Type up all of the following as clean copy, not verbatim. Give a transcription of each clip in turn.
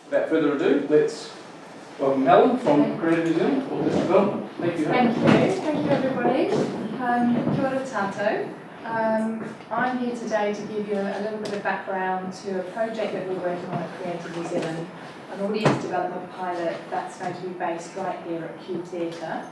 without further ado, let's welcome Helen from Creative New Zealand for this development. Thank you, Helen. Thank you everybody. Kia ora tātou. I'm here today to give you a little bit of background to a project that we're working on at Creative New Zealand, an audience development pilot that's going to be based right here at Q Theatre.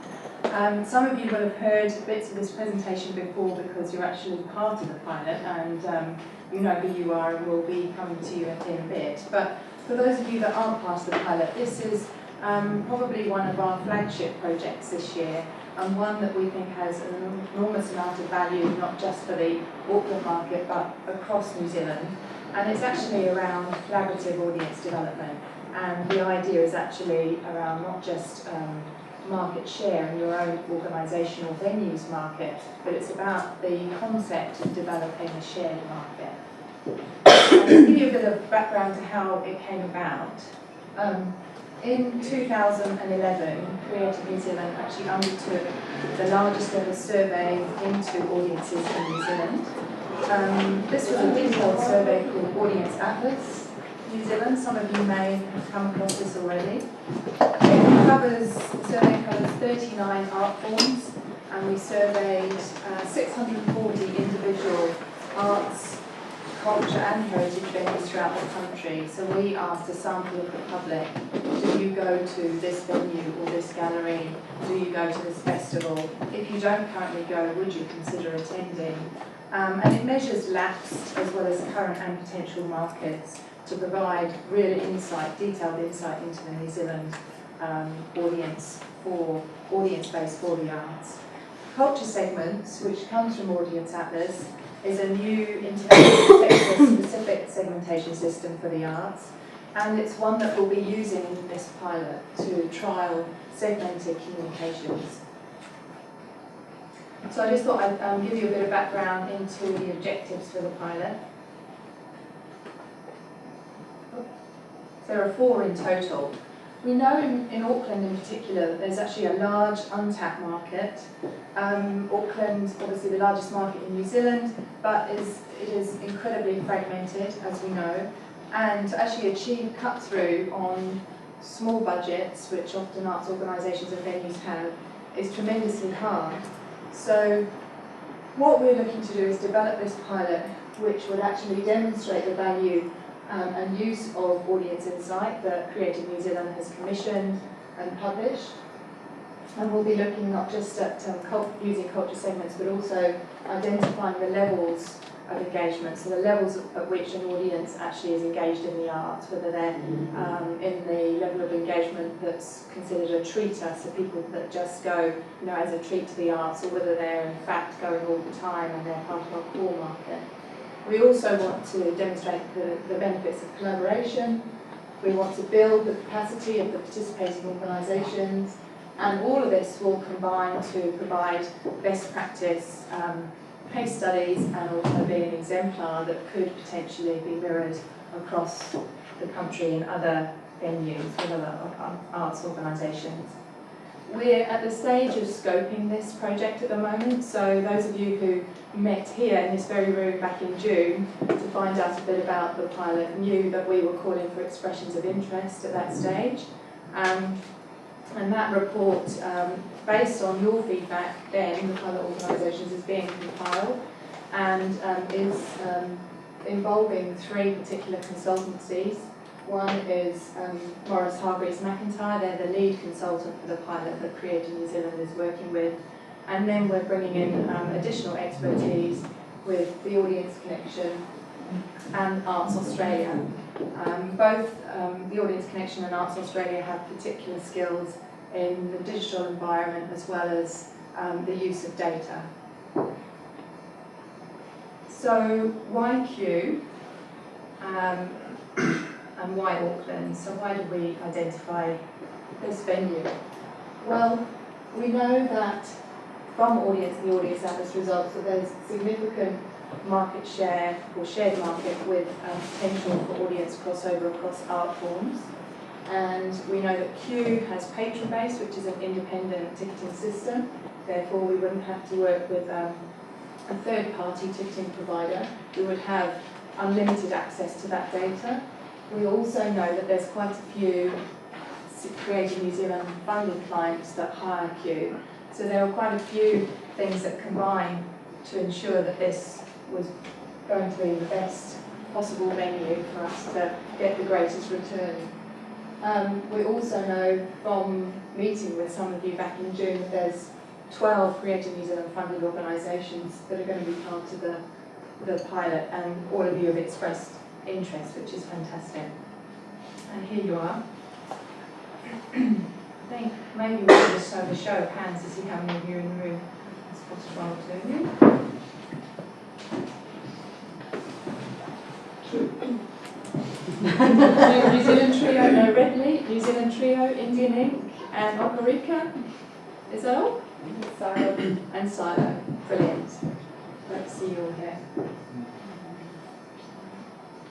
Some of you will have heard bits of this presentation before because you're actually part of the pilot and you know who you are and we'll be coming to you in a bit. But for those of you that aren't part of the pilot, this is probably one of our flagship projects this year, and one that we think has an enormous amount of value, not just for the Auckland market, but across New Zealand. And it's actually around collaborative audience development. And the idea is actually around not just market share in your own organisation or venues market, but it's about the concept of developing a shared market. And to give you a bit of background to how it came about, in 2011, Creative New Zealand actually undertook the largest ever survey into audiences in New Zealand. This was a detailed survey called Audience Atlas New Zealand. Some of you may have come across this already. The survey covers 39 art forms, and we surveyed 640 individual arts, culture and heritage venues throughout the country. So we asked a sample of the public, do you go to this venue or this gallery? Do you go to this festival? If you don't currently go, would you consider attending? And it measures lapsed as well as current and potential markets to provide real insight, detailed insight into the New Zealand audience base for the arts. Culture segments, which comes from Audience Atlas, is a new international sector-specific segmentation system for the arts, and it's one that we'll be using in this pilot to trial segmented communications. So I just thought I'd give you a bit of background into the objectives for the pilot. There are 4 in total. We know in Auckland in particular that there's actually a large untapped market. Auckland, obviously the largest market in New Zealand, but it is incredibly fragmented, as we know, and to actually achieve cut-through on small budgets, which often arts organisations and venues have, is tremendously hard. So what we're looking to do is develop this pilot which would actually demonstrate the value and use of audience insight that Creative New Zealand has commissioned and published. And we'll be looking not just at using culture segments, but also identifying the levels of engagement, so the levels at which an audience actually is engaged in the arts, whether they're in the level of engagement that's considered a treater, so people that just go as a treat to the arts, or whether they're in fact going all the time and they're part of our core market. We also want to demonstrate the benefits of collaboration. We want to build the capacity of the participating organisations, and all of this will combine to provide best practice case studies and also be an exemplar that could potentially be mirrored across the country in other venues with other arts organisations. We're at the stage of scoping this project at the moment, so those of you who met here in this very room back in June to find out a bit about the pilot knew that we were calling for expressions of interest at that stage. And that report, based on your feedback then, the pilot organisations, is being compiled and is involving 3 particular consultancies. One is Morris Hargreaves McIntyre, they're the lead consultant for the pilot that Creative New Zealand is working with. And then we're bringing in additional expertise with the Audience Connection and Arts Australia. Both the Audience Connection and Arts Australia have particular skills in the digital environment as well as the use of data. So why Q and why Auckland? So why did we identify this venue? Well, we know that from the Audience Atlas results, that there's significant market share or shared market with potential for audience crossover across art forms. And we know that Q has PatronBase, which is an independent ticketing system. Therefore, we wouldn't have to work with a third-party ticketing provider. We would have unlimited access to that data. We also know that there's quite a few Creative New Zealand funded clients that hire Q. So there are quite a few things that combine to ensure that this was going to be the best possible venue for us to get the greatest return. We also know from meeting with some of you back in June that there's 12 Creative New Zealand funded organisations that are going to be part of the pilot, and all of you have expressed interest, which is fantastic. And here you are. I think maybe we could just have a show of hands to see how many of you are in the room. Let's put one or two of you. No New Zealand Trio, no Redley, New Zealand Trio, Indian Ink, and Okarika. Is that all? Silo. And Silo. Brilliant. Let's see you all here.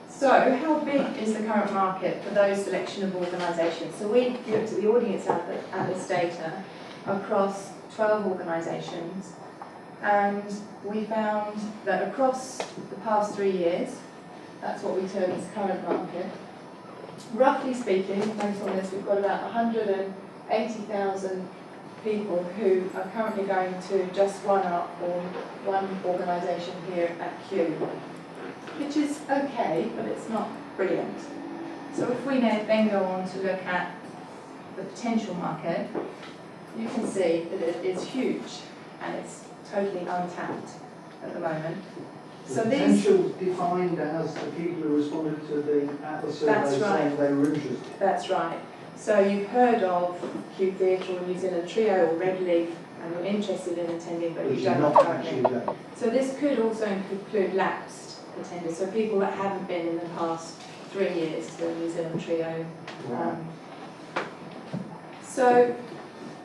So, how big is the current market for those selection of organisations? So we looked at the audience at this data across 12 organisations, and we found that across the past 3 years, that's what we term as current market, roughly speaking, based on this, we've got about 180,000 people who are currently going to just one organisation here at Q, which is okay, but it's not brilliant. So if we then go on to look at the potential market, you can see that it is huge and it's totally untapped at the moment. So these potential defined as the people who responded to the Atlas survey That's right. saying they were interested. That's right. So you've heard of Q Theatre or New Zealand Trio or Red Leaf, and you're interested in attending, but Which you is don't not currently. actually there. So this could also include lapsed attenders, so people that haven't been in the past 3 years to the New Zealand Trio. So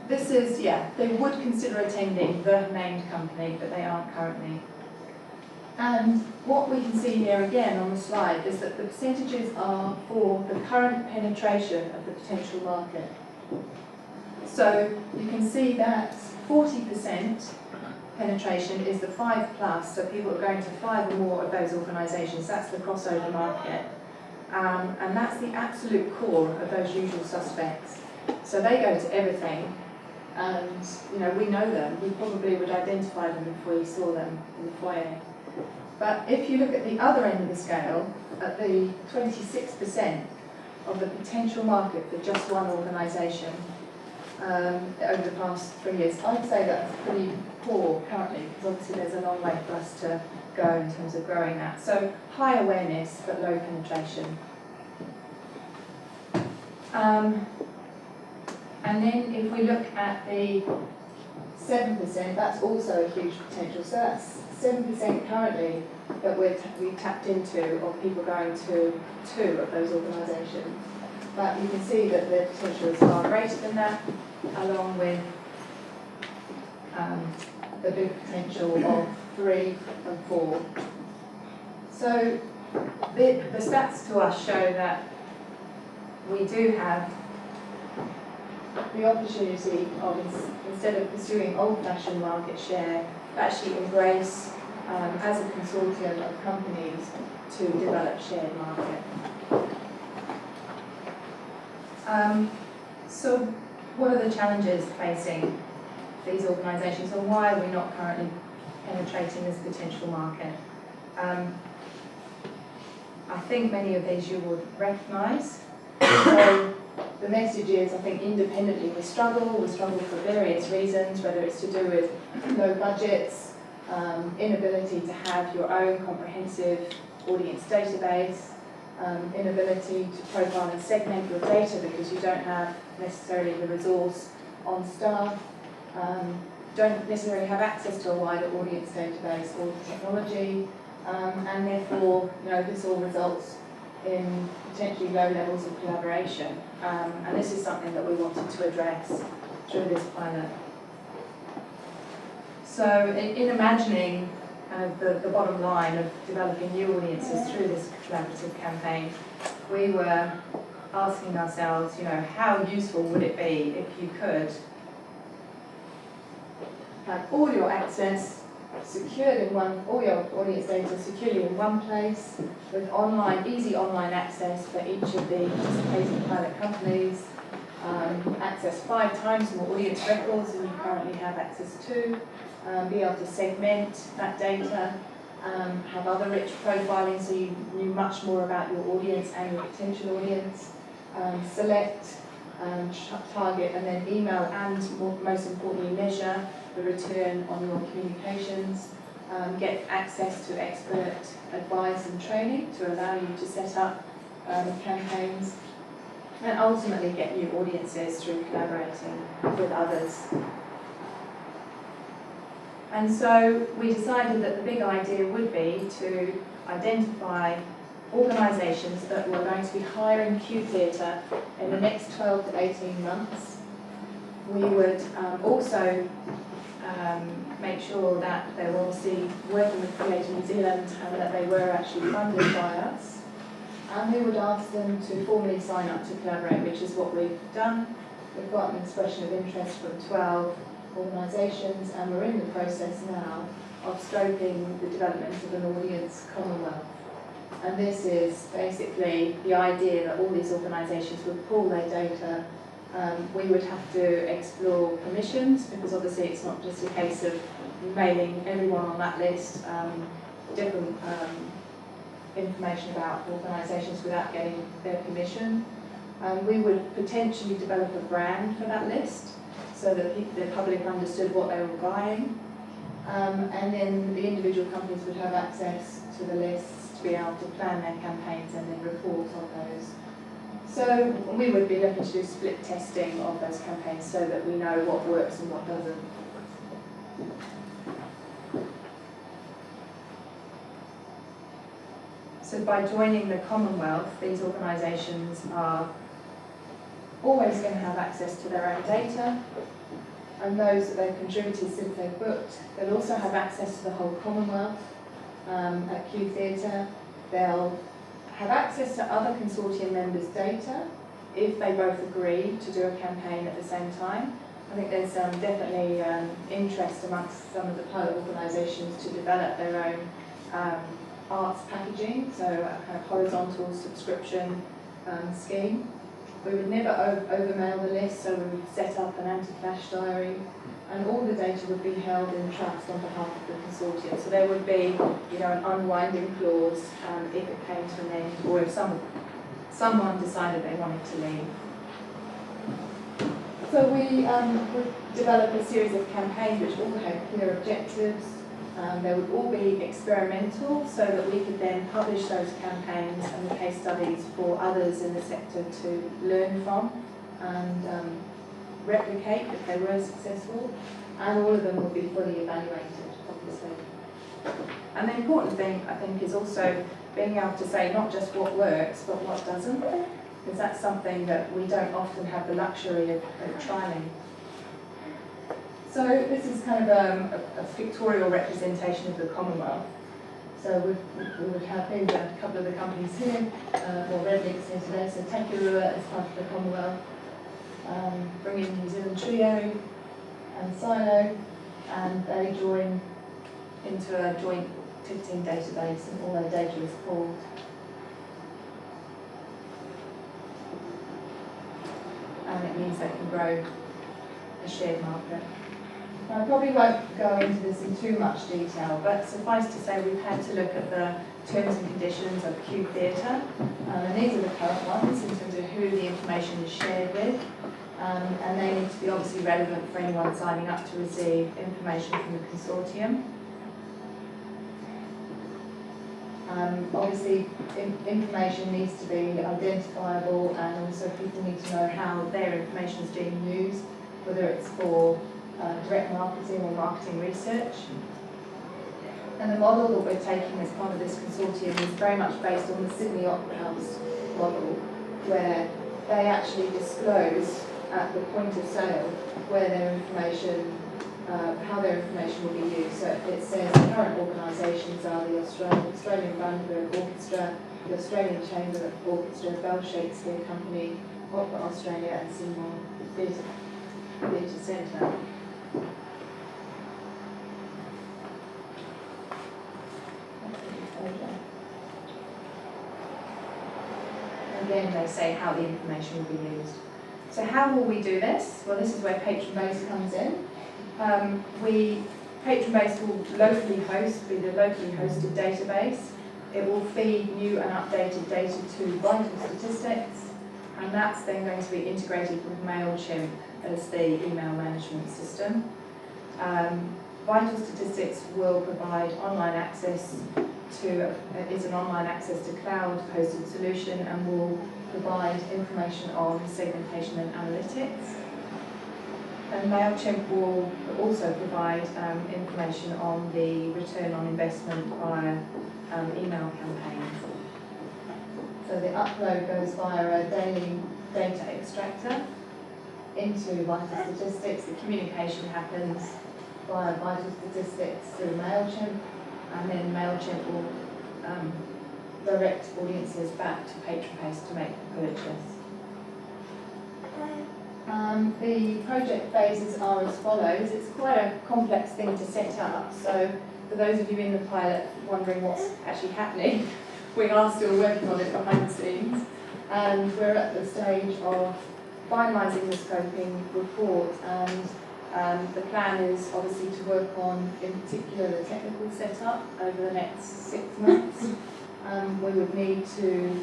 this is, they would consider attending the named company, but they aren't currently. And what we can see here again on the slide is that the percentages are for the current penetration of the potential market. So you can see that 40% penetration is the 5+, so people are going to 5 or more of those organisations. That's the crossover market. And that's the absolute core of those usual suspects. So they go to everything, and we know them. We probably would identify them if we saw them in the foyer. But if you look at the other end of the scale, at the 26% of the potential market for just one organisation over the past 3 years, I'd say that's pretty poor currently, because obviously there's a long way for us to go in terms of growing that. So high awareness, but low penetration. And then if we look at the 7%, that's also a huge potential. So that's 7% currently that we've tapped into of people going to 2 of those organisations. But you can see that the potential is far greater than that, along with the big potential of 3 and 4. So the stats to us show that we do have the opportunity of, instead of pursuing old-fashioned market share, actually embrace as a consortium of companies to develop shared market. So what are the challenges facing these organisations, and why are we not currently penetrating this potential market? I think many of these you would recognise. So the message is, I think, independently we struggle for various reasons, whether it's to do with low budgets, inability to have your own comprehensive audience database, inability to profile and segment your data because you don't have necessarily the resource on staff, don't necessarily have access to a wider audience database or technology, and therefore, this all results in potentially low levels of collaboration. And this is something that we wanted to address through this pilot. So in imagining the bottom line of developing new audiences through this collaborative campaign, we were asking ourselves, how useful would it be if you could have all your access secured in one, all your audience data securely in one place, with easy online access for each of the participating pilot companies, access 5 times more audience records than you currently have access to, be able to segment that data, have other rich profiling so you knew much more about your audience and your potential audience, select, target, and then email and, most importantly, measure the return on your communications, get access to expert advice and training to allow you to set up campaigns, and ultimately get new audiences through collaborating with others. And so we decided that the big idea would be to identify organisations that were going to be hiring Q Theatre in the next 12 to 18 months. We would also make sure that they were obviously working with Creative New Zealand and that they were actually funded by us. And we would ask them to formally sign up to collaborate, which is what we've done. We've got an expression of interest from 12 organisations, and we're in the process now of scoping the development of an audience commonwealth. And this is basically the idea that all these organisations would pool their data. We would have to explore permissions, because obviously it's not just a case of mailing everyone on that list different information about organisations without getting their permission. We would potentially develop a brand for that list so that the public understood what they were buying. And then the individual companies would have access to the lists to be able to plan their campaigns and then report on those. So we would be looking to do split testing of those campaigns so that we know what works and what doesn't. So by joining the Commonwealth, these organisations are always going to have access to their own data, and those that they've contributed since they've booked, they'll also have access to the whole Commonwealth at Q Theatre. They'll have access to other consortium members' data if they both agree to do a campaign at the same time. I think there's definitely interest amongst some of the pilot organisations to develop their own arts packaging, so a kind of horizontal subscription scheme. We would never overmail the list, so we would set up an anti-clash diary, and all the data would be held in trust on behalf of the consortium. So there would be, an unwinding clause if it came to an end, or if someone decided they wanted to leave. So we would develop a series of campaigns which all had clear objectives. They would all be experimental, so that we could then publish those campaigns and the case studies for others in the sector to learn from and replicate if they were successful. And all of them would be fully evaluated, obviously. And the important thing, I think, is also being able to say not just what works, but what doesn't, because that's something that we don't often have the luxury of trialling. So this is kind of a pictorial representation of the Commonwealth. So we would have maybe a couple of the companies here, or red links here today. So Takurua is part of the Commonwealth, bringing New Zealand Trio and Silo, and they join into a joint ticketing database, and all their data is pooled. And it means they can grow a shared market. I probably won't go into this in too much detail, but suffice to say we've had to look at the terms and conditions of Q Theatre, and these are the current ones in terms of who the information is shared with, and they need to be obviously relevant for anyone signing up to receive information from the consortium. Obviously, information needs to be identifiable, and also people need to know how their information is being used, whether it's for direct marketing or marketing research. And the model that we're taking as part of this consortium is very much based on the Sydney Opera House model, where they actually disclose at the point of sale where their information, how their information will be used. So it says the current organisations are the Australian Brandenburg Orchestra, the Australian Chamber Orchestra, Bell Shakespeare Company, Opera Australia, and Seymour Theatre Centre. then they say how the information will be used. So how will we do this? Well, this is where PatronBase comes in. PatronBase will be the locally hosted database. It will feed new and updated data to Vital Statistics, and that's then going to be integrated with MailChimp as the email management system. Vital Statistics will provide online access is an online access to cloud-hosted solution and will provide information on segmentation and analytics. And MailChimp will also provide information on the return on investment via email campaigns. So the upload goes via a daily data extractor into Vital Statistics. The communication happens via Vital Statistics through MailChimp, and then MailChimp will direct audiences back to PatronBase to make the purchase. The project phases are as follows. It's quite a complex thing to set up, so for those of you in the pilot wondering what's actually happening, we are still working on it behind the scenes, and we're at the stage of finalising the scoping report, and the plan is obviously to work on, in particular, the technical setup over the next 6 months. We would need to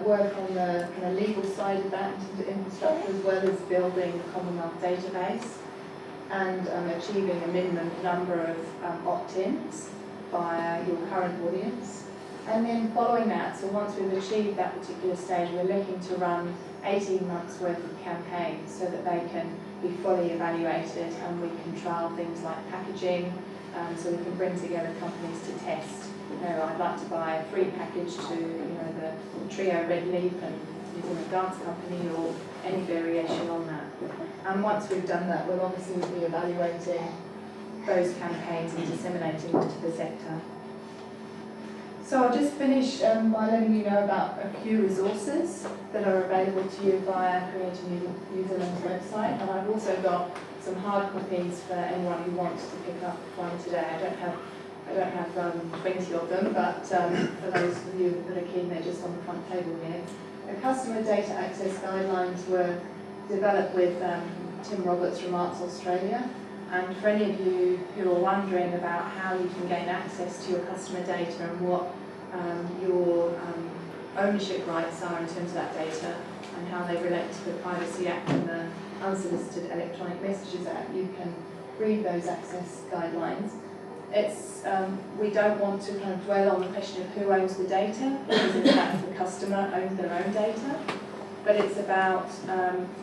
work on the kind of legal side of that, into infrastructure, as well as building the Commonwealth database and achieving a minimum number of opt-ins via your current audience. And then following that, so once we've achieved that particular stage, we're looking to run 18 months worth of campaigns so that they can be fully evaluated, and we can trial things like packaging, so we can bring together companies to test. I'd like to buy a free package to, the Trio Red Leaf and using a dance company or any variation on that. And once we've done that, we'll obviously be evaluating those campaigns and disseminating them to the sector. So I'll just finish by letting you know about a few resources that are available to you via Creating New Zealand's website, and I've also got some hard copies for anyone who wants to pick up one today. I don't have 20 of them, but for those of you that are keen, they're just on the front table here. The customer data access guidelines were developed with Tim Roberts from Arts Australia, and for any of you who are wondering about how you can gain access to your customer data and what your ownership rights are in terms of that data and how they relate to the Privacy Act and the Unsolicited Electronic Messages Act, you can read those access guidelines. We don't want to kind of dwell on the question of who owns the data, because in fact the customer owns their own data, but it's about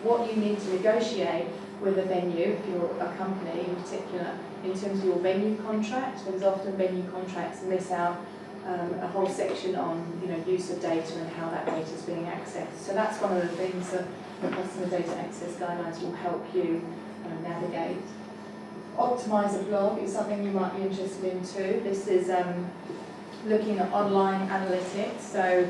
what you need to negotiate with a venue, if you're a company in particular, in terms of your venue contract, because often venue contracts miss out a whole section on use of data and how that data is being accessed. So that's one of the things that the customer data access guidelines will help you navigate. Optimize a blog is something you might be interested in too. This is looking at online analytics. So